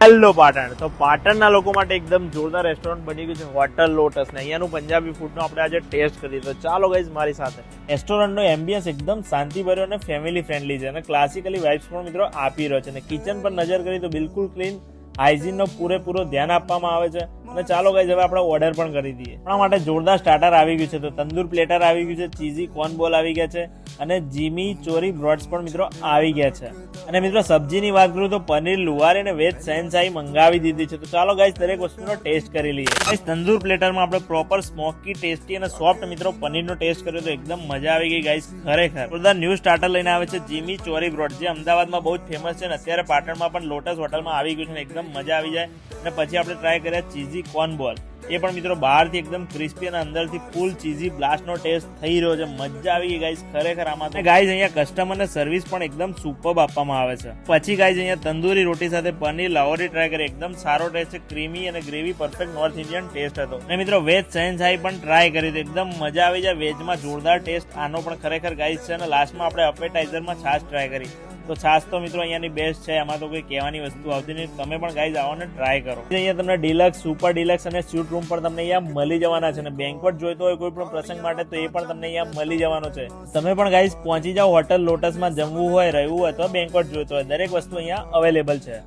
Hello Patan. તો પાટણના લોકો માટે એકદમ જોરદાર રેસ્ટોરન્ટ બની ગયું છે હોટલ લોટસ ને અહીંયાનું પંજાબી ફૂડનો આપણે આજે ટેસ્ટ કરીએ. તો ચાલો ગાઈઝ મારી સાથે. રેસ્ટોરન્ટનો એમ્બિયન્સ એકદમ શાંતિભર્યો અને ફેમિલી ફ્રેન્ડલી છે અને ક્લાસિકલી વાઇબ્સ પણ મિત્રો આપી રહ્યો છે અને કિચન પર નજર કરી તો બિલકુલ ક્લીન હાઇજીનનો પૂરેપૂરો ધ્યાન આપવામાં આવે છે. અને ચાલો ગાઈઝ હવે આપણે ઓર્ડર પણ કરી દઈએ. આપણા માટે જોરદાર સ્ટાર્ટર આવી ગયું છે. તો તંદૂર પ્લેટર આવી ગયું છે, ચીઝી કોર્ન બોલ આવી ગયા છે અને જીમી ચોરી બ્રોડ્સ પણ મિત્રો આવી ગયા છે. અને મિત્રો સબ્જીની વાત કરું તો પનીર લુવારી અને વેજ સહેનશાહી મંગાવી દીધી છે. તો ચાલો ગાઈસ દરેક વસ્તુનો ટેસ્ટ કરી લઈએ. ગાઈસ તંદૂર પ્લેટરમાં આપણે પ્રોપર સ્મોકી ટેસ્ટી અને સોફ્ટ મિત્રો પનીરનો ટેસ્ટ કર્યો તો એકદમ મજા આવી ગઈ ગાઈસ. ખરેખર બધા ન્યૂ સ્ટાર્ટર લઈને આવે છે જીમી ચોરી બ્રોડ, જે અમદાવાદમાં બહુ જ ફેમસ છે અને અત્યારે પાટણમાં પણ લોટસ હોટલમાં આવી ગયું છે. એકદમ મજા આવી જાય. અને પછી આપણે ટ્રાય કર્યા ચીઝી કોર્ન બોલ. એ પણ મિત્રો બહારથી એકદમ ક્રિસ્પી અને અંદરથી ફૂલ ચીઝી બ્લાસ્ટનો ટેસ્ટ થઈ રહ્યો છે. મજા આવી ગઈ ગાઈસ ખરેખર આમાં. ગાઈસ અહીંયા કસ્ટમરને સર્વિસ પણ એકદમ સુપર્બ આપવામાં આવે છે. પછી ગાઈસ અહીંયા તંદૂરી રોટી સાથે પનીર લાહોરી ટ્રાય કરી. એકદમ સારો ટેસ્ટ છે, ક્રીમી અને gravy perfect north Indian test હતો. અને મિત્રો વેજ સહેનશાહી પણ ટ્રાય કરી હતી. એકદમ મજા આવી જાય. વેજમાં જોરદાર ટેસ્ટ આનો પણ ખરેખર ગાઈસ છે. અને લાસ્ટમાં આપણે અપેટાઇઝરમાં છાશ ટ્રાય કરી. તો છાશ તો મિત્રો અહીંયાની બેસ્ટ છે, એમાં તો કોઈ કહેવાની વસ્તુ આવતી નહીં. તમે પણ ગાઈઝ આવો ને ટ્રાય કરો. અહીંયા તમને ડિલક્સ, સુપર ડિલક્સ અને સ્યુટ રૂમ પણ તમને અહીંયા મળી જવાના છે. અને બેન્ક્વેટ જોઈતો હોય કોઈ પણ પ્રસંગ માટે તો એ પણ તમને અહીંયા મળી જવાનો છે. તમે પણ ગાઈઝ પહોંચી જાઓ હોટલ લોટસમાં. જમવું હોય, રહેવું હોય તો બેન્ક્વેટ જોઈતો હોય, દરેક વસ્તુ અહીંયા અવેલેબલ છે.